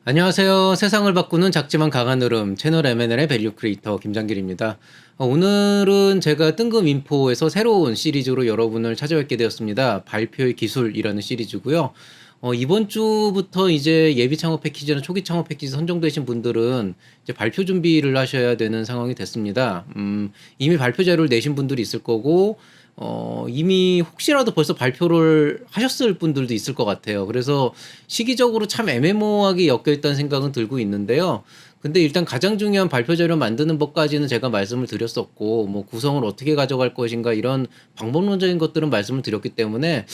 안녕하세요. 세상을 바꾸는 작지만 강한 흐름 채널 M&L의 밸류 크리에이터 김장길입니다. 오늘은 제가 뜬금 인포에서 새로운 시리즈로 여러분을 찾아뵙게 되었습니다. 발표의 기술이라는 시리즈고요. 이번 주부터 이제 예비 창업 패키지나 초기 창업 패키지 선정되신 분들은 이제 발표 준비를 하셔야 되는 상황이 됐습니다. 이미 발표 자료를 내신 분들이 있을 거고, 이미 혹시라도 벌써 발표를 하셨을 분들도 있을 것 같아요. 그래서 시기적으로 참 애매모호하게 엮여있다는 생각은 들고 있는데요. 근데 일단 가장 중요한 발표 자료 만드는 법까지는 제가 말씀을 드렸었고, 뭐 구성을 어떻게 가져갈 것인가 이런 방법론적인 것들은 말씀을 드렸기 때문에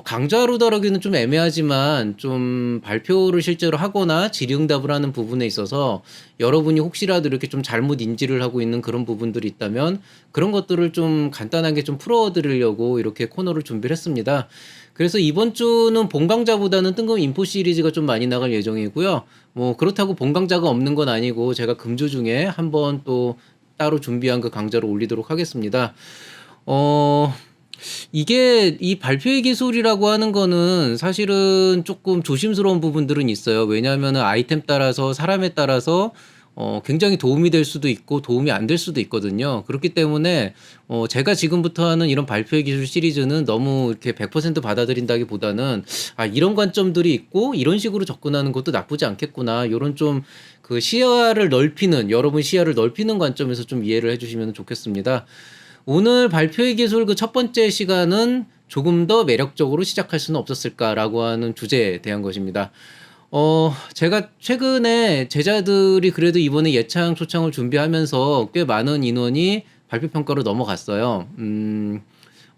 강좌로 다루기는 좀 애매하지만 좀 발표를 실제로 하거나 질의응답을 하는 부분에 있어서 여러분이 혹시라도 이렇게 좀 잘못 인지를 하고 있는 그런 부분들이 있다면 그런 것들을 좀 간단하게 좀 풀어드리려고 이렇게 코너를 준비를 했습니다. 그래서 이번 주는 본강좌보다는 뜬금 인포 시리즈가 좀 많이 나갈 예정이고요. 뭐 그렇다고 본강좌가 없는 건 아니고 제가 금주 중에 한번 또 따로 준비한 그 강좌를 올리도록 하겠습니다. 이게 이 발표의 기술이라고 하는 거는 사실은 조금 조심스러운 부분들은 있어요. 왜냐하면은 아이템 따라서 사람에 따라서 굉장히 도움이 될 수도 있고 도움이 안 될 수도 있거든요. 그렇기 때문에 제가 지금부터 하는 이런 발표의 기술 시리즈는 너무 이렇게 100% 받아들인다기보다는 이런 관점들이 있고 이런 식으로 접근하는 것도 나쁘지 않겠구나. 이런 좀 그 시야를 넓히는 여러분 시야를 넓히는 관점에서 좀 이해를 해주시면 좋겠습니다. 오늘 발표의 기술 그 첫 번째 시간은 조금 더 매력적으로 시작할 수는 없었을까라고 하는 주제에 대한 것입니다. 제가 최근에 제자들이 그래도 이번에 예창, 초창을 준비하면서 꽤 많은 인원이 발표 평가로 넘어갔어요.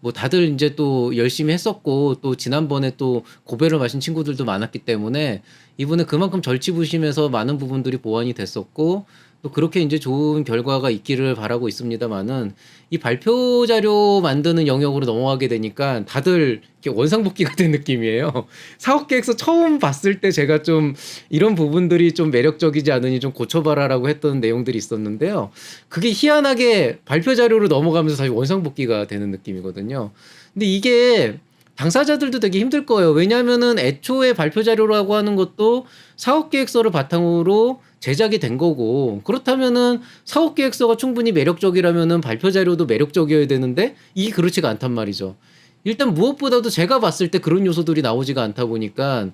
뭐 다들 이제 또 열심히 했었고 또 지난번에 또 고배를 마신 친구들도 많았기 때문에 이번에 그만큼 절치부심해서 많은 부분들이 보완이 됐었고 또 그렇게 이제 좋은 결과가 있기를 바라고 있습니다만은 이 발표 자료 만드는 영역으로 넘어가게 되니까 다들 이렇게 원상복귀가 된 느낌이에요. 사업 계획서 처음 봤을 때 제가 좀 이런 부분들이 좀 매력적이지 않으니 좀 고쳐봐라라고 했던 내용들이 있었는데요. 그게 희한하게 발표 자료로 넘어가면서 다시 원상복귀가 되는 느낌이거든요. 근데 이게 당사자들도 되게 힘들 거예요. 왜냐하면은 애초에 발표 자료라고 하는 것도 사업 계획서를 바탕으로 제작이 된 거고 그렇다면은 사업 계획서가 충분히 매력적이라면은 발표 자료도 매력적이어야 되는데 이게 그렇지가 않단 말이죠. 일단 무엇보다도 제가 봤을 때 그런 요소들이 나오지가 않다 보니까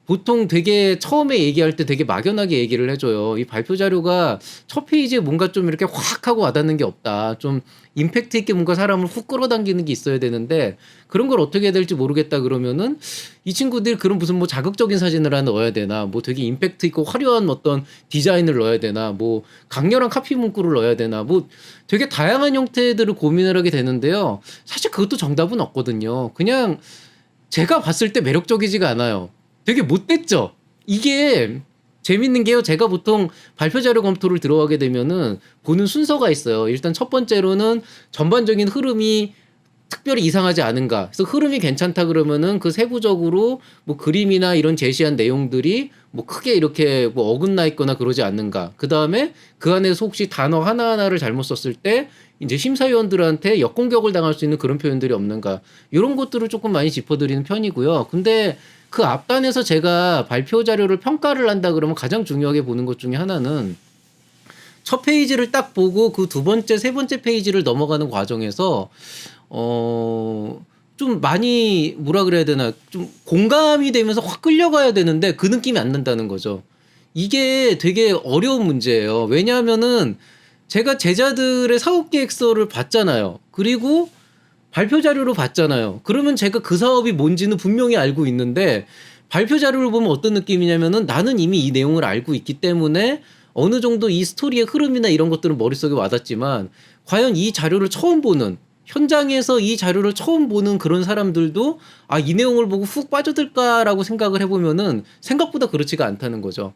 보통 되게 처음에 얘기할 때 되게 막연하게 얘기를 해줘요. 이 발표 자료가 첫 페이지에 뭔가 좀 이렇게 확 하고 와닿는 게 없다. 좀 임팩트 있게 뭔가 사람을 훅 끌어당기는 게 있어야 되는데 그런 걸 어떻게 해야 될지 모르겠다 그러면은 이 친구들이 그런 무슨 뭐 자극적인 사진을 하나 넣어야 되나 뭐 되게 임팩트 있고 화려한 어떤 디자인을 넣어야 되나 뭐 강렬한 카피 문구를 넣어야 되나 뭐 되게 다양한 형태들을 고민을 하게 되는데요. 사실 그것도 정답은 없거든요. 그냥 제가 봤을 때 매력적이지가 않아요. 되게 못됐죠. 이게 재밌는 게요. 제가 보통 발표 자료 검토를 들어가게 되면은 보는 순서가 있어요. 일단 첫 번째로는 전반적인 흐름이 특별히 이상하지 않은가. 그래서 흐름이 괜찮다 그러면은 그 세부적으로 뭐 그림이나 이런 제시한 내용들이 뭐 크게 이렇게 뭐 어긋나 있거나 그러지 않는가. 그 다음에 그 안에서 혹시 단어 하나하나를 잘못 썼을 때 이제 심사위원들한테 역공격을 당할 수 있는 그런 표현들이 없는가. 이런 것들을 조금 많이 짚어드리는 편이고요. 근데 그 앞단에서 제가 발표 자료를 평가를 한다 그러면 가장 중요하게 보는 것 중에 하나는 첫 페이지를 딱 보고 그 두 번째, 세 번째 페이지를 넘어가는 과정에서 좀 많이 뭐라 그래야 되나 좀 공감이 되면서 확 끌려가야 되는데 그 느낌이 안 난다는 거죠. 이게 되게 어려운 문제예요. 왜냐하면은 제가 제자들의 사업 계획서를 봤잖아요. 그리고 발표 자료로 봤잖아요. 그러면 제가 그 사업이 뭔지는 분명히 알고 있는데 발표 자료를 보면 어떤 느낌이냐면은 나는 이미 이 내용을 알고 있기 때문에 어느 정도 이 스토리의 흐름이나 이런 것들은 머릿속에 와닿지만 과연 이 자료를 처음 보는 현장에서 이 자료를 처음 보는 그런 사람들도 이 내용을 보고 훅 빠져들까라고 생각을 해보면은 생각보다 그렇지가 않다는 거죠.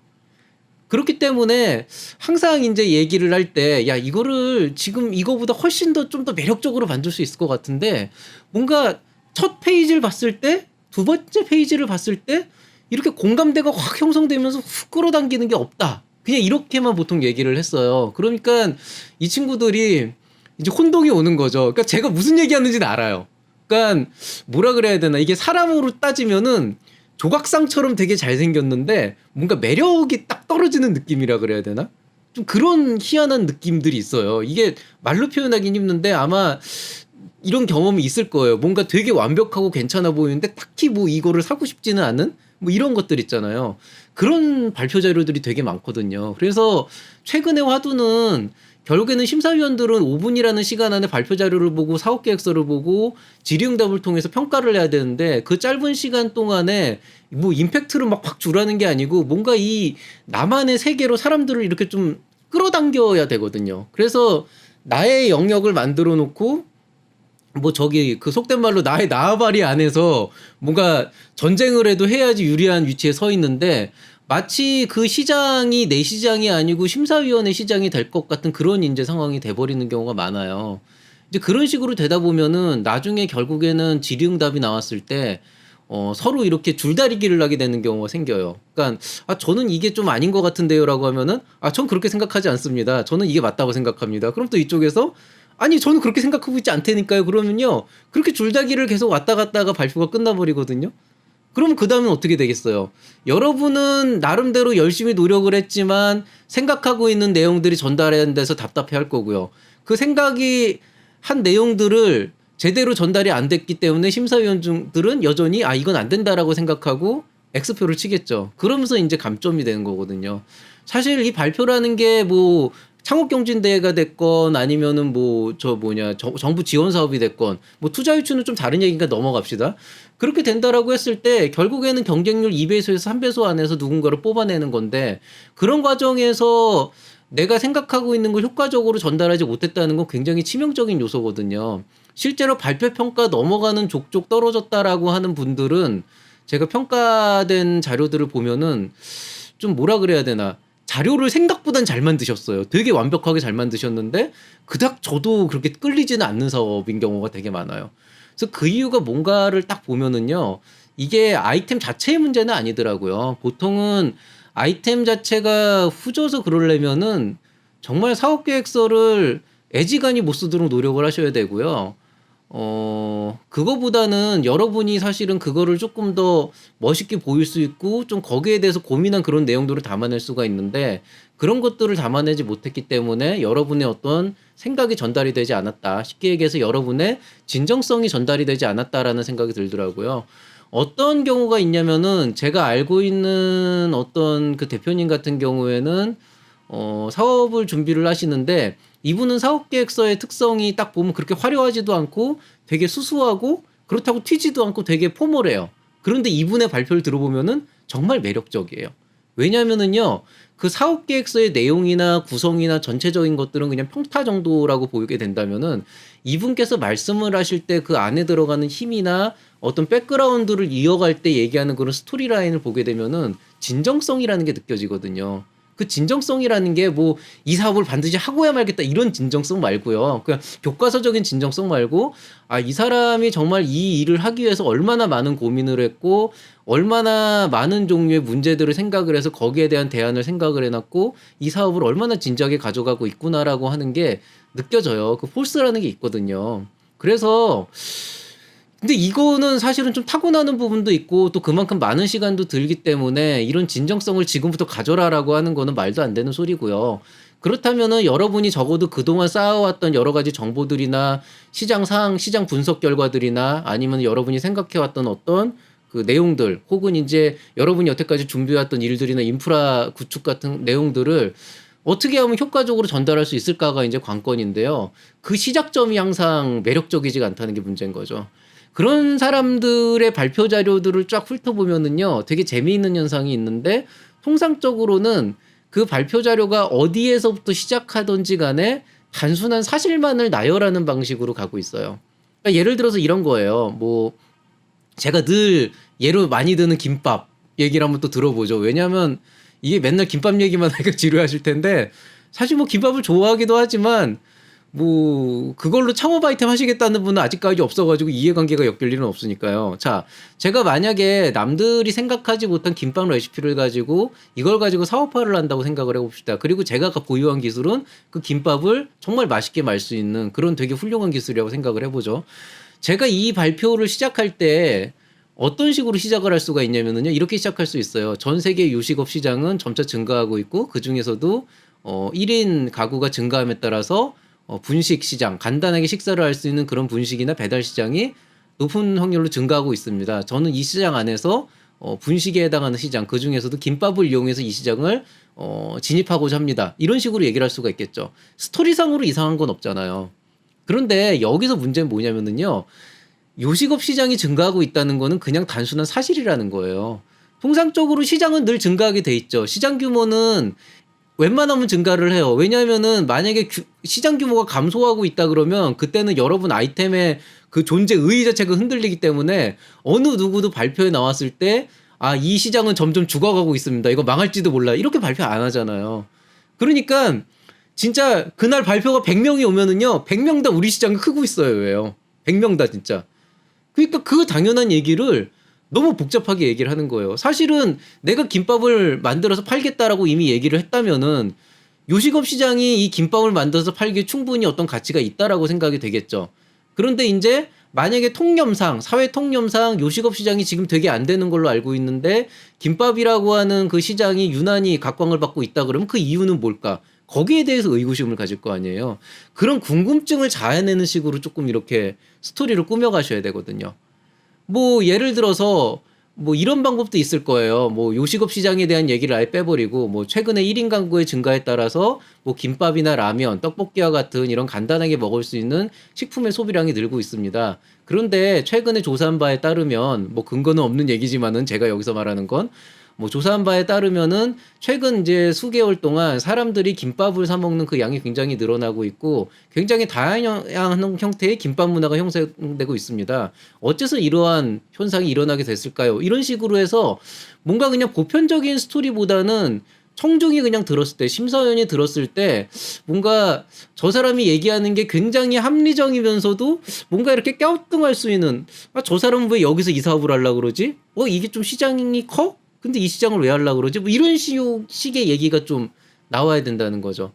그렇기 때문에 항상 이제 얘기를 할 때, 야, 이거를 지금 이거보다 훨씬 더 좀 더 매력적으로 만들 수 있을 것 같은데, 뭔가 첫 페이지를 봤을 때, 두 번째 페이지를 봤을 때, 이렇게 공감대가 확 형성되면서 훅 끌어당기는 게 없다. 그냥 이렇게만 보통 얘기를 했어요. 그러니까 이 친구들이 이제 혼동이 오는 거죠. 그러니까 제가 무슨 얘기하는지는 알아요. 그러니까 뭐라 그래야 되나. 이게 사람으로 따지면은 조각상처럼 되게 잘생겼는데 뭔가 매력이 딱 떨어지는 느낌이라 그래야 되나? 좀 그런 희한한 느낌들이 있어요. 이게 말로 표현하긴 힘든데 아마 이런 경험이 있을 거예요. 뭔가 되게 완벽하고 괜찮아 보이는데 딱히 뭐 이거를 사고 싶지는 않은 뭐 이런 것들 있잖아요. 그런 발표 자료들이 되게 많거든요. 그래서 최근의 화두는 결국에는 심사위원들은 5분이라는 시간 안에 발표 자료를 보고 사업 계획서를 보고 질의응답을 통해서 평가를 해야 되는데 그 짧은 시간 동안에 뭐 임팩트를 막 확 주라는 게 아니고 뭔가 이 나만의 세계로 사람들을 이렇게 좀 끌어당겨야 되거든요. 그래서 나의 영역을 만들어 놓고 뭐 저기 그 속된 말로 나의 나아바리 안에서 뭔가 전쟁을 해도 해야지 유리한 위치에 서 있는데 마치 그 시장이 내 시장이 아니고 심사위원회 시장이 될 것 같은 그런 이제 상황이 돼버리는 경우가 많아요. 이제 그런 식으로 되다 보면은 나중에 결국에는 질의응답이 나왔을 때 서로 이렇게 줄다리기를 하게 되는 경우가 생겨요. 그러니까 저는 이게 좀 아닌 것 같은데요라고 하면은 전 그렇게 생각하지 않습니다. 저는 이게 맞다고 생각합니다. 그럼 또 이쪽에서 아니 저는 그렇게 생각하고 있지 않다니까요. 그러면요 그렇게 줄다리기를 계속 왔다 갔다가 발표가 끝나버리거든요. 그럼 그 다음엔 어떻게 되겠어요? 여러분은 나름대로 열심히 노력을 했지만 생각하고 있는 내용들이 전달해야 돼서 답답해할 거고요. 그 생각이 한 내용들을 제대로 전달이 안 됐기 때문에 심사위원들은 여전히 이건 안 된다라고 생각하고 X표를 치겠죠. 그러면서 이제 감점이 되는 거거든요. 사실 이 발표라는 게 뭐 창업경진대회가 됐건 아니면은 뭐 정부 지원 사업이 됐건 뭐 투자 유치는 좀 다른 얘기니까 넘어갑시다. 그렇게 된다라고 했을 때 결국에는 경쟁률 2배수에서 3배수 안에서 누군가를 뽑아내는 건데 그런 과정에서 내가 생각하고 있는 걸 효과적으로 전달하지 못했다는 건 굉장히 치명적인 요소거든요. 실제로 발표 평가 넘어가는 족족 떨어졌다라고 하는 분들은 제가 평가된 자료들을 보면은 좀 뭐라 그래야 되나 자료를 생각보단 잘 만드셨어요. 되게 완벽하게 잘 만드셨는데 그닥 저도 그렇게 끌리지는 않는 사업인 경우가 되게 많아요. 그래서 그 이유가 뭔가를 딱 보면은요. 이게 아이템 자체의 문제는 아니더라고요. 보통은 아이템 자체가 후져서 그러려면은 정말 사업계획서를 애지간히 못 쓰도록 노력을 하셔야 되고요. 그거보다는 여러분이 사실은 그거를 조금 더 멋있게 보일 수 있고 좀 거기에 대해서 고민한 그런 내용들을 담아낼 수가 있는데 그런 것들을 담아내지 못했기 때문에 여러분의 어떤 생각이 전달이 되지 않았다. 쉽게 얘기해서 여러분의 진정성이 전달이 되지 않았다라는 생각이 들더라고요. 어떤 경우가 있냐면은 제가 알고 있는 어떤 그 대표님 같은 경우에는 사업을 준비를 하시는데 이분은 사업계획서의 특성이 딱 보면 그렇게 화려하지도 않고 되게 수수하고 그렇다고 튀지도 않고 되게 포멀해요. 그런데 이분의 발표를 들어보면은 정말 매력적이에요. 왜냐면은요, 그 사업계획서의 내용이나 구성이나 전체적인 것들은 그냥 평타 정도라고 보이게 된다면은 이분께서 말씀을 하실 때 그 안에 들어가는 힘이나 어떤 백그라운드를 이어갈 때 얘기하는 그런 스토리라인을 보게 되면은 진정성이라는 게 느껴지거든요. 그 진정성이라는 게 뭐 이 사업을 반드시 하고야 말겠다 이런 진정성 말고요. 그냥 교과서적인 진정성 말고 이 사람이 정말 이 일을 하기 위해서 얼마나 많은 고민을 했고 얼마나 많은 종류의 문제들을 생각을 해서 거기에 대한 대안을 생각을 해놨고 이 사업을 얼마나 진지하게 가져가고 있구나라고 하는 게 느껴져요. 그 폴스라는 게 있거든요. 그래서 근데 이거는 사실은 좀 타고나는 부분도 있고 또 그만큼 많은 시간도 들기 때문에 이런 진정성을 지금부터 가져라라고 하는 거는 말도 안 되는 소리고요. 그렇다면은 여러분이 적어도 그동안 쌓아왔던 여러 가지 정보들이나 시장 상황, 시장 분석 결과들이나 아니면 여러분이 생각해왔던 어떤 그 내용들 혹은 이제 여러분이 여태까지 준비해왔던 일들이나 인프라 구축 같은 내용들을 어떻게 하면 효과적으로 전달할 수 있을까가 이제 관건인데요. 그 시작점이 항상 매력적이지가 않다는 게 문제인 거죠. 그런 사람들의 발표 자료들을 쫙 훑어보면은요, 되게 재미있는 현상이 있는데, 통상적으로는 그 발표 자료가 어디에서부터 시작하던지 간에 단순한 사실만을 나열하는 방식으로 가고 있어요. 그러니까 예를 들어서 이런 거예요. 뭐, 제가 늘 예로 많이 드는 김밥 얘기를 한번 또 들어보죠. 왜냐하면 이게 맨날 김밥 얘기만 하니까 지루하실 텐데, 사실 뭐 김밥을 좋아하기도 하지만, 뭐 그걸로 창업 아이템 하시겠다는 분은 아직까지 없어가지고 이해관계가 엮일 일은 없으니까요. 자, 제가 만약에 남들이 생각하지 못한 김밥 레시피를 가지고 이걸 가지고 사업화를 한다고 생각을 해봅시다. 그리고 제가 보유한 기술은 그 김밥을 정말 맛있게 말 수 있는 그런 되게 훌륭한 기술이라고 생각을 해보죠. 제가 이 발표를 시작할 때 어떤 식으로 시작을 할 수가 있냐면은요. 이렇게 시작할 수 있어요. 전 세계 요식업 시장은 점차 증가하고 있고 그중에서도 1인 가구가 증가함에 따라서 분식 시장, 간단하게 식사를 할 수 있는 그런 분식이나 배달 시장이 높은 확률로 증가하고 있습니다. 저는 이 시장 안에서 분식에 해당하는 시장, 그중에서도 김밥을 이용해서 이 시장을 진입하고자 합니다. 이런 식으로 얘기를 할 수가 있겠죠. 스토리상으로 이상한 건 없잖아요. 그런데 여기서 문제는 뭐냐면은요. 요식업 시장이 증가하고 있다는 거는 그냥 단순한 사실이라는 거예요. 통상적으로 시장은 늘 증가하게 돼 있죠. 시장 규모는 웬만하면 증가를 해요. 왜냐하면은 만약에 시장 규모가 감소하고 있다 그러면 그때는 여러분 아이템의 그 존재 의의 자체가 흔들리기 때문에 어느 누구도 발표에 나왔을 때 아, 이 시장은 점점 죽어가고 있습니다. 이거 망할지도 몰라. 이렇게 발표 안 하잖아요. 그러니까 진짜 그날 발표가 100명이 오면은요. 100명 다 우리 시장이 크고 있어요. 왜요? 100명 다 진짜. 그러니까 그 당연한 얘기를 너무 복잡하게 얘기를 하는 거예요. 사실은 내가 김밥을 만들어서 팔겠다라고 이미 얘기를 했다면은 요식업 시장이 이 김밥을 만들어서 팔기에 충분히 어떤 가치가 있다라고 생각이 되겠죠. 그런데 이제 만약에 통념상, 사회 통념상 요식업 시장이 지금 되게 안 되는 걸로 알고 있는데 김밥이라고 하는 그 시장이 유난히 각광을 받고 있다 그러면 그 이유는 뭘까? 거기에 대해서 의구심을 가질 거 아니에요. 그런 궁금증을 자아내는 식으로 조금 이렇게 스토리를 꾸며가셔야 되거든요. 뭐 예를 들어서 뭐 이런 방법도 있을 거예요. 뭐 요식업 시장에 대한 얘기를 아예 빼버리고 뭐 최근에 1인 가구의 증가에 따라서 뭐 김밥이나 라면, 떡볶이와 같은 이런 간단하게 먹을 수 있는 식품의 소비량이 늘고 있습니다. 그런데 최근에 조사한 바에 따르면 뭐 근거는 없는 얘기지만은 제가 여기서 말하는 건 뭐 조사한 바에 따르면은 최근 이제 수개월 동안 사람들이 김밥을 사 먹는 그 양이 굉장히 늘어나고 있고 굉장히 다양한 형태의 김밥 문화가 형성되고 있습니다. 어째서 이러한 현상이 일어나게 됐을까요? 이런 식으로 해서 뭔가 그냥 보편적인 스토리보다는 청중이 그냥 들었을 때, 심사위원이 들었을 때 뭔가 저 사람이 얘기하는 게 굉장히 합리적이면서도 뭔가 이렇게 갸우뚱할 수 있는 아, 저 사람은 왜 여기서 이 사업을 하려고 그러지? 이게 좀 시장이 커? 근데 이 시장을 왜 하려고 그러지? 뭐 이런 식의 얘기가 좀 나와야 된다는 거죠.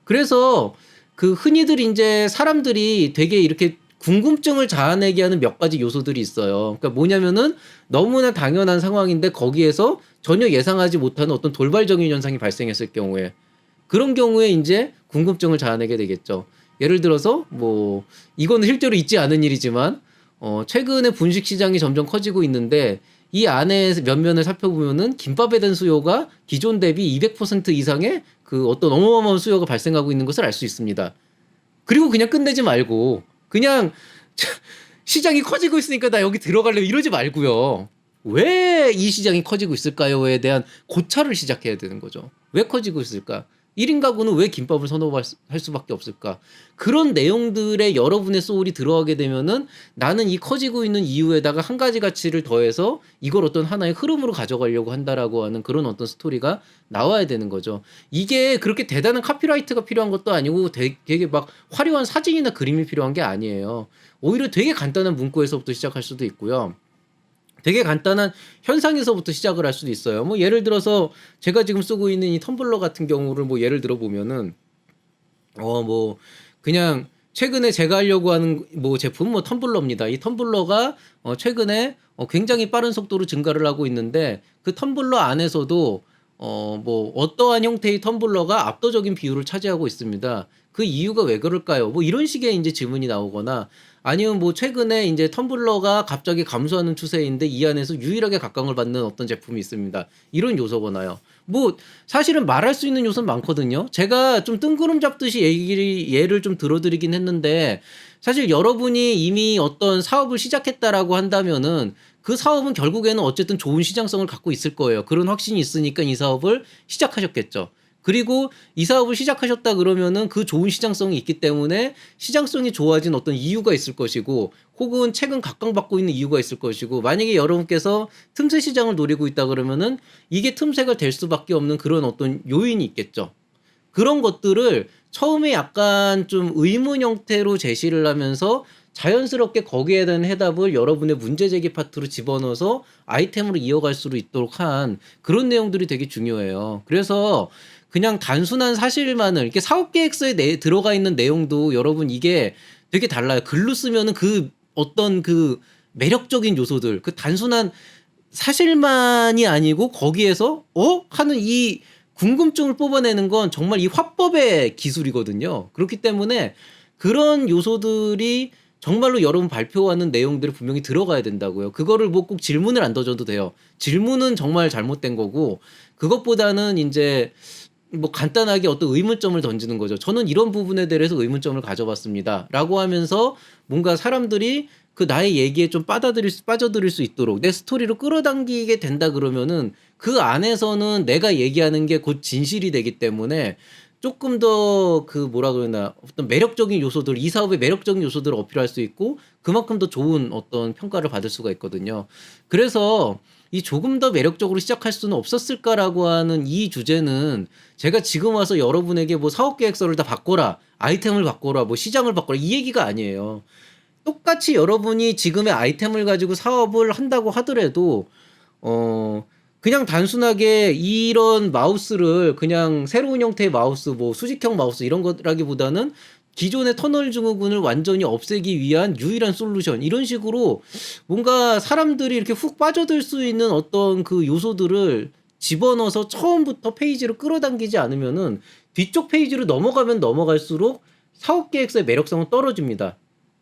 그래서 그 흔히들 이제 사람들이 되게 이렇게 궁금증을 자아내게 하는 몇 가지 요소들이 있어요. 그러니까 뭐냐면은 너무나 당연한 상황인데 거기에서 전혀 예상하지 못하는 어떤 돌발적인 현상이 발생했을 경우에 그런 경우에 이제 궁금증을 자아내게 되겠죠. 예를 들어서 뭐 이거는 실제로 있지 않은 일이지만 최근에 분식 시장이 점점 커지고 있는데 이 안에 면면을 살펴보면은 김밥에 대한 수요가 기존 대비 200% 이상의 그 어떤 어마어마한 수요가 발생하고 있는 것을 알 수 있습니다. 그리고 그냥 끝내지 말고 그냥 시장이 커지고 있으니까 나 여기 들어갈래 이러지 말고요. 왜 이 시장이 커지고 있을까요에 대한 고찰을 시작해야 되는 거죠. 왜 커지고 있을까? 1인 가구는 왜 김밥을 선호할 수밖에 없을까? 그런 내용들에 여러분의 소울이 들어가게 되면은 나는 이 커지고 있는 이유에다가 한 가지 가치를 더해서 이걸 어떤 하나의 흐름으로 가져가려고 한다라고 하는 그런 어떤 스토리가 나와야 되는 거죠. 이게 그렇게 대단한 카피라이트가 필요한 것도 아니고 되게 막 화려한 사진이나 그림이 필요한 게 아니에요. 오히려 되게 간단한 문구에서부터 시작할 수도 있고요. 되게 간단한 현상에서부터 시작을 할 수도 있어요. 뭐 예를 들어서 제가 지금 쓰고 있는 이 텀블러 같은 경우를 뭐 예를 들어 보면은 뭐 그냥 최근에 제가 하려고 하는 뭐 제품 뭐 텀블러입니다. 이 텀블러가 최근에 굉장히 빠른 속도로 증가를 하고 있는데 그 텀블러 안에서도 뭐 어떠한 형태의 텀블러가 압도적인 비율을 차지하고 있습니다. 그 이유가 왜 그럴까요? 뭐 이런 식의 이제 질문이 나오거나 아니면 뭐 최근에 이제 텀블러가 갑자기 감소하는 추세인데 이 안에서 유일하게 각광을 받는 어떤 제품이 있습니다. 이런 요소거나요. 뭐 사실은 말할 수 있는 요소는 많거든요. 제가 좀 뜬구름 잡듯이 예를 좀 들어드리긴 했는데 사실 여러분이 이미 어떤 사업을 시작했다라고 한다면은 그 사업은 결국에는 어쨌든 좋은 시장성을 갖고 있을 거예요. 그런 확신이 있으니까 이 사업을 시작하셨겠죠. 그리고 이 사업을 시작하셨다 그러면은 그 좋은 시장성이 있기 때문에 시장성이 좋아진 어떤 이유가 있을 것이고 혹은 최근 각광받고 있는 이유가 있을 것이고 만약에 여러분께서 틈새 시장을 노리고 있다 그러면은 이게 틈새가 될 수밖에 없는 그런 어떤 요인이 있겠죠. 그런 것들을 처음에 약간 좀 의문 형태로 제시를 하면서 자연스럽게 거기에 대한 해답을 여러분의 문제 제기 파트로 집어넣어서 아이템으로 이어갈 수 있도록 한 그런 내용들이 되게 중요해요. 그래서 그냥 단순한 사실만을 이렇게 사업 계획서에 들어가 있는 내용도 여러분 이게 되게 달라요. 글로 쓰면은 그 어떤 그 매력적인 요소들, 그 단순한 사실만이 아니고 거기에서 하는 이 궁금증을 뽑아내는 건 정말 이 화법의 기술이거든요. 그렇기 때문에 그런 요소들이 정말로 여러분 발표하는 내용들이 분명히 들어가야 된다고요. 그거를 뭐 꼭 질문을 안 던져도 돼요. 질문은 정말 잘못된 거고, 그것보다는 이제 뭐 간단하게 어떤 의문점을 던지는 거죠. 저는 이런 부분에 대해서 의문점을 가져봤습니다. 라고 하면서 뭔가 사람들이 그 나의 얘기에 좀 빠져들일 수 있도록 내 스토리로 끌어당기게 된다 그러면은 그 안에서는 내가 얘기하는 게 곧 진실이 되기 때문에 조금 더 그 뭐라 그러나 어떤 매력적인 요소들, 이 사업의 매력적인 요소들을 어필할 수 있고 그만큼 더 좋은 어떤 평가를 받을 수가 있거든요. 그래서 이 조금 더 매력적으로 시작할 수는 없었을까라고 하는 이 주제는 제가 지금 와서 여러분에게 뭐 사업 계획서를 다 바꿔라, 아이템을 바꿔라, 뭐 시장을 바꿔라 이 얘기가 아니에요. 똑같이 여러분이 지금의 아이템을 가지고 사업을 한다고 하더라도 그냥 단순하게 이런 마우스를 그냥 새로운 형태의 마우스, 뭐 수직형 마우스 이런 거라기보다는 기존의 터널 증후군을 완전히 없애기 위한 유일한 솔루션 이런 식으로 뭔가 사람들이 이렇게 훅 빠져들 수 있는 어떤 그 요소들을 집어넣어서 처음부터 페이지로 끌어당기지 않으면은 뒤쪽 페이지로 넘어가면 넘어갈수록 사업 계획서의 매력성은 떨어집니다.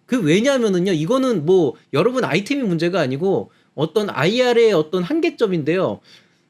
그 왜냐하면은요, 이거는 뭐 여러분 아이템이 문제가 아니고 어떤 IR의 어떤 한계점인데요.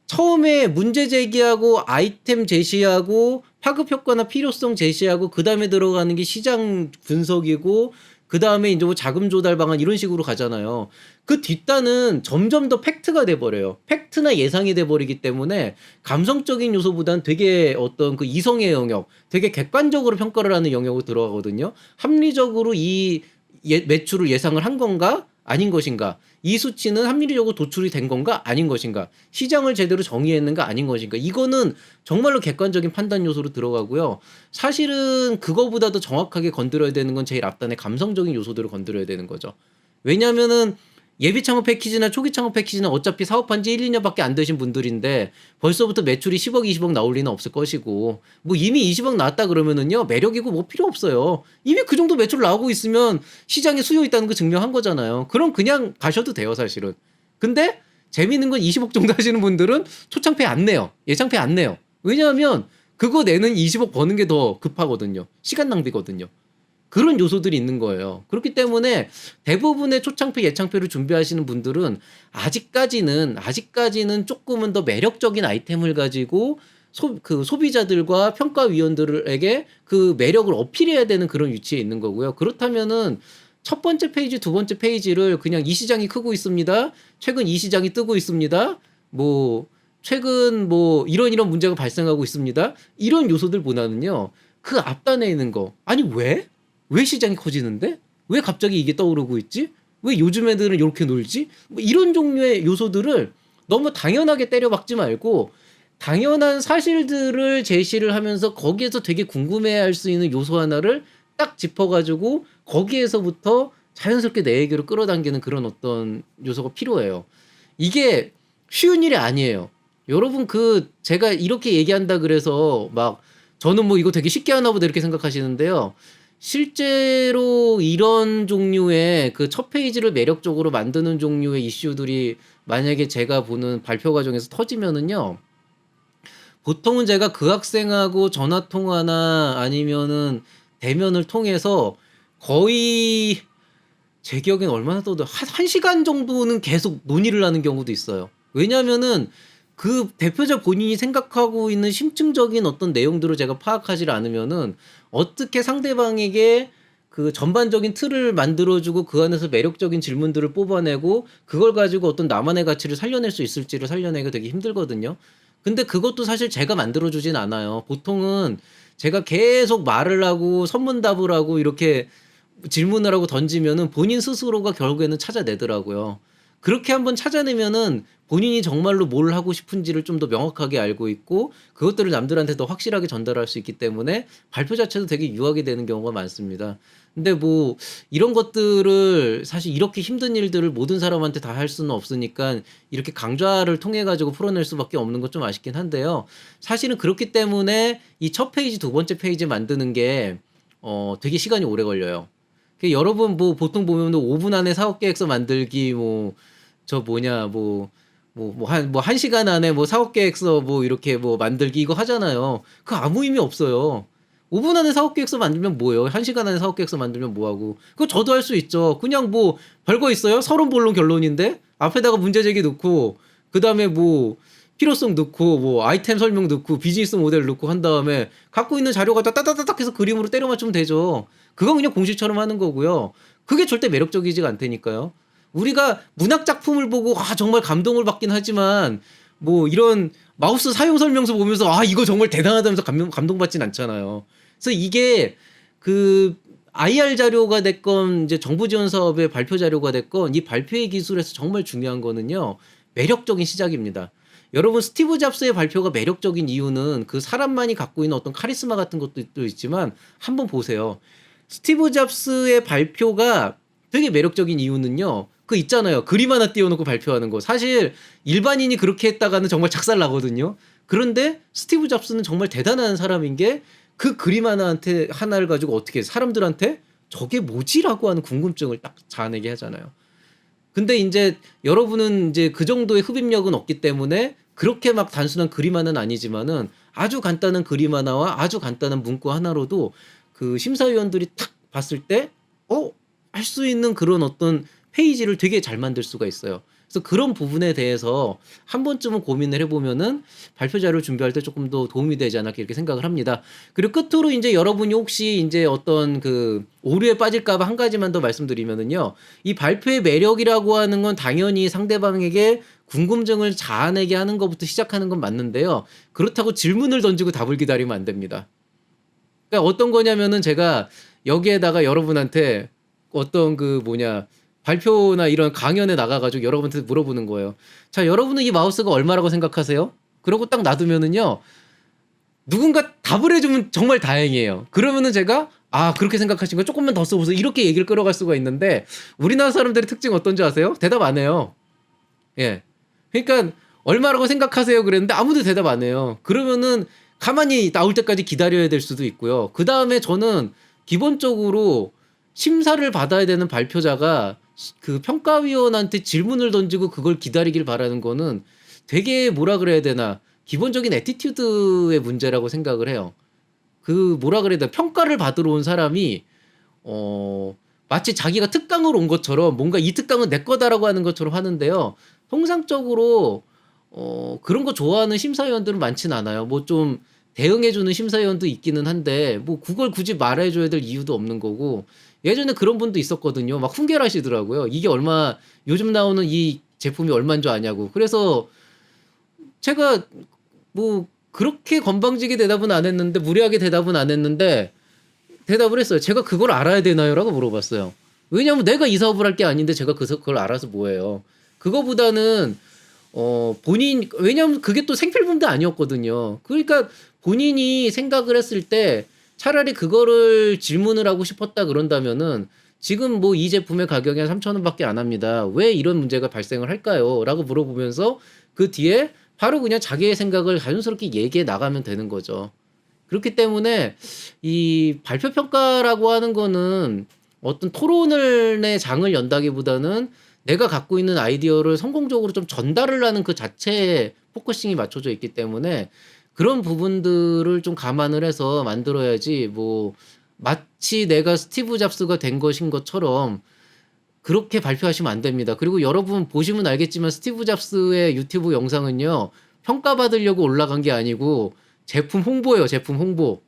처음에 문제 제기하고 아이템 제시하고 파급 효과나 필요성 제시하고 그 다음에 들어가는 게 시장 분석이고 그 다음에 이제 뭐 자금 조달 방안 이런 식으로 가잖아요. 그 뒷단은 점점 더 팩트가 돼버려요. 팩트나 예상이 돼버리기 때문에 감성적인 요소보다는 되게 어떤 그 이성의 영역, 되게 객관적으로 평가를 하는 영역으로 들어가거든요. 합리적으로 이 매출을 예상을 한 건가? 아닌 것인가? 이 수치는 합리적으로 도출이 된 건가? 아닌 것인가? 시장을 제대로 정의했는가? 아닌 것인가? 이거는 정말로 객관적인 판단 요소로 들어가고요. 사실은 그거보다도 정확하게 건드려야 되는 건 제일 앞단의 감성적인 요소들을 건드려야 되는 거죠. 왜냐하면은 예비 창업 패키지나 초기 창업 패키지는 어차피 사업한 지 1, 2년밖에 안 되신 분들인데 벌써부터 매출이 10억, 20억 나올 리는 없을 것이고 뭐 이미 20억 나왔다 그러면은요 매력이고 뭐 필요 없어요. 이미 그 정도 매출 나오고 있으면 시장에 수요 있다는 거 증명한 거잖아요. 그럼 그냥 가셔도 돼요 사실은. 근데 재미있는 건 20억 정도 하시는 분들은 초창패 안 내요. 예창패 안 내요. 왜냐하면 그거 내는 20억 버는 게 더 급하거든요. 시간 낭비거든요. 그런 요소들이 있는 거예요. 그렇기 때문에 대부분의 초창패, 예창패를 준비하시는 분들은 아직까지는 조금은 더 매력적인 아이템을 가지고 그 소비자들과 평가위원들에게 그 매력을 어필해야 되는 그런 위치에 있는 거고요. 그렇다면은 첫 번째 페이지, 두 번째 페이지를 그냥 이 시장이 크고 있습니다. 최근 이 시장이 뜨고 있습니다. 뭐 최근 뭐 이런 문제가 발생하고 있습니다. 이런 요소들보다는요. 그 앞단에 있는 거. 아니 왜 시장이 커지는데? 왜 갑자기 이게 떠오르고 있지? 왜 요즘 애들은 이렇게 놀지? 뭐 이런 종류의 요소들을 너무 당연하게 때려박지 말고 당연한 사실들을 제시를 하면서 거기에서 되게 궁금해할 수 있는 요소 하나를 딱 짚어가지고 거기에서부터 자연스럽게 내 얘기로 끌어당기는 그런 어떤 요소가 필요해요. 이게 쉬운 일이 아니에요. 여러분 제가 이렇게 얘기한다 그래서 막 저는 뭐 이거 되게 쉽게 하나 보다 이렇게 생각하시는데요. 실제로 이런 종류의 그 첫 페이지를 매력적으로 만드는 종류의 이슈들이 만약에 제가 보는 발표 과정에서 터지면은요. 보통은 제가 그 학생하고 전화 통화나 아니면은 대면을 통해서 거의 제 기억엔 얼마나 떠도 한 시간 정도는 계속 논의를 하는 경우도 있어요. 왜냐하면은 그 대표자 본인이 생각하고 있는 심층적인 어떤 내용들을 제가 파악하지 않으면은 어떻게 상대방에게 그 전반적인 틀을 만들어주고 그 안에서 매력적인 질문들을 뽑아내고 그걸 가지고 어떤 나만의 가치를 살려낼 수 있을지를 살려내기가 되게 힘들거든요. 근데 그것도 사실 제가 만들어주진 않아요. 보통은 제가 계속 말을 하고 선문답을 하고 이렇게 질문을 하고 던지면은 본인 스스로가 결국에는 찾아내더라고요. 그렇게 한번 찾아내면은 본인이 정말로 뭘 하고 싶은지를 좀 더 명확하게 알고 있고 그것들을 남들한테 더 확실하게 전달할 수 있기 때문에 발표 자체도 되게 유하게 되는 경우가 많습니다. 근데 뭐 이런 것들을 사실 이렇게 힘든 일들을 모든 사람한테 다 할 수는 없으니까 이렇게 강좌를 통해 가지고 풀어낼 수밖에 없는 건 좀 아쉽긴 한데요. 사실은 그렇기 때문에 이 첫 페이지, 두 번째 페이지 만드는 게 되게 시간이 오래 걸려요. 여러분 뭐 보통 보면 5분 안에 사업 계획서 만들기 한 시간 안에 뭐 사업 계획서 뭐 이렇게 뭐 만들기 이거 하잖아요. 그거 아무 의미 없어요. 5분 안에 사업 계획서 만들면 뭐예요? 1시간 안에 사업 계획서 만들면 뭐하고. 그거 저도 할 수 있죠. 그냥 뭐 별거 있어요? 서론 본론 결론인데 앞에다가 문제 제기 넣고 그다음에 뭐 필요성 넣고 뭐 아이템 설명 넣고 비즈니스 모델 넣고 한 다음에 갖고 있는 자료 갖다 따다다닥 해서 그림으로 때려 맞추면 되죠. 그건 그냥 공식처럼 하는 거고요. 그게 절대 매력적이지가 않다니까요. 우리가 문학 작품을 보고 정말 감동을 받긴 하지만 뭐 이런 마우스 사용 설명서 보면서 이거 정말 대단하다면서 감동받진 않잖아요. 그래서 이게 그 IR 자료가 됐건 이제 정부 지원 사업의 발표 자료가 됐건 이 발표의 기술에서 정말 중요한 거는요. 매력적인 시작입니다. 여러분 스티브 잡스의 발표가 매력적인 이유는 그 사람만이 갖고 있는 어떤 카리스마 같은 것도 있지만 한번 보세요. 스티브 잡스의 발표가 되게 매력적인 이유는요. 그 있잖아요. 그림 하나 띄워놓고 발표하는 거. 사실 일반인이 그렇게 했다가는 정말 작살 나거든요. 그런데 스티브 잡스는 정말 대단한 사람인 게 그 그림 하나를 가지고 어떻게 사람들한테 저게 뭐지라고 하는 궁금증을 딱 자아내게 하잖아요. 근데 이제 여러분은 이제 그 정도의 흡입력은 없기 때문에 그렇게 막 단순한 그림 하나는 아니지만은 아주 간단한 그림 하나와 아주 간단한 문구 하나로도 그 심사위원들이 탁 봤을 때 할 수 있는 그런 어떤 페이지를 되게 잘 만들 수가 있어요. 그래서 그런 부분에 대해서 한 번쯤은 고민을 해보면은 발표 자료를 준비할 때 조금 더 도움이 되지 않을까 이렇게 생각을 합니다. 그리고 끝으로 이제 여러분이 혹시 이제 어떤 그 오류에 빠질까봐 한 가지만 더 말씀드리면은요. 이 발표의 매력이라고 하는 건 당연히 상대방에게 궁금증을 자아내게 하는 것부터 시작하는 건 맞는데요. 그렇다고 질문을 던지고 답을 기다리면 안 됩니다. 그러니까 어떤 거냐면은 제가 여기에다가 여러분한테 어떤 발표나 이런 강연에 나가가지고 여러분한테 물어보는 거예요. 자, 여러분은 이 마우스가 얼마라고 생각하세요? 그러고 딱 놔두면은요, 누군가 답을 해주면 정말 다행이에요. 그러면은 제가, 그렇게 생각하신 거 조금만 더 써보세요. 이렇게 얘기를 끌어갈 수가 있는데, 우리나라 사람들의 특징 어떤지 아세요? 대답 안 해요. 예. 그러니까, 얼마라고 생각하세요? 그랬는데 아무도 대답 안 해요. 그러면은 가만히 나올 때까지 기다려야 될 수도 있고요. 그 다음에 저는 기본적으로 심사를 받아야 되는 발표자가 그 평가위원한테 질문을 던지고 그걸 기다리길 바라는 거는 되게 뭐라 그래야 되나 기본적인 애티튜드의 문제라고 생각을 해요. 그 뭐라 그래야 되나 평가를 받으러 온 사람이 마치 자기가 특강을 온 것처럼 뭔가 이 특강은 내 거다라고 하는 것처럼 하는데요. 통상적으로 그런 거 좋아하는 심사위원들은 많진 않아요. 뭐 좀 대응해주는 심사위원도 있기는 한데 뭐 그걸 굳이 말해줘야 될 이유도 없는 거고 예전에 그런 분도 있었거든요. 막 훈계하시더라고요. 이게 요즘 나오는 이 제품이 얼마인 줄 아냐고. 그래서 제가 뭐 그렇게 건방지게 대답은 안 했는데 무리하게 대답은 안 했는데 대답을 했어요. 제가 그걸 알아야 되나요? 라고 물어봤어요. 왜냐하면 내가 이 사업을 할 게 아닌데 제가 그걸 알아서 뭐해요. 그거보다는 왜냐면 그게 또 생필품도 아니었거든요. 그러니까 본인이 생각을 했을 때 차라리 그거를 질문을 하고 싶었다 그런다면은 지금 뭐 이 제품의 가격이 한 3,000원밖에 안 합니다. 왜 이런 문제가 발생을 할까요? 라고 물어보면서 그 뒤에 바로 그냥 자기의 생각을 자연스럽게 얘기해 나가면 되는 거죠. 그렇기 때문에 이 발표 평가라고 하는 거는 어떤 토론의 장을 연다기보다는 내가 갖고 있는 아이디어를 성공적으로 좀 전달을 하는 그 자체에 포커싱이 맞춰져 있기 때문에 그런 부분들을 좀 감안을 해서 만들어야지 마치 내가 스티브 잡스가 된 것인 것처럼 그렇게 발표하시면 안 됩니다. 그리고 여러분 보시면 알겠지만 스티브 잡스의 유튜브 영상은요. 평가받으려고 올라간 게 아니고 제품 홍보예요. 제품 홍보.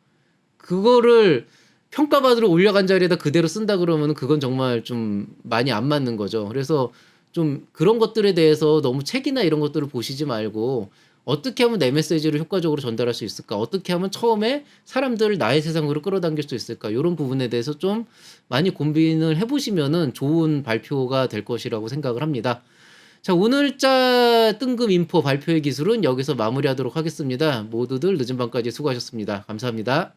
그거를 평가받으러 올라간 자리에다 그대로 쓴다 그러면 그건 정말 좀 많이 안 맞는 거죠. 그래서 좀 그런 것들에 대해서 너무 책이나 이런 것들을 보시지 말고 어떻게 하면 내 메시지를 효과적으로 전달할 수 있을까? 어떻게 하면 처음에 사람들을 나의 세상으로 끌어당길 수 있을까? 이런 부분에 대해서 좀 많이 고민을 해보시면은 좋은 발표가 될 것이라고 생각을 합니다. 자, 오늘자 뜬금 인포 발표의 기술은 여기서 마무리하도록 하겠습니다. 모두들 늦은 밤까지 수고하셨습니다. 감사합니다.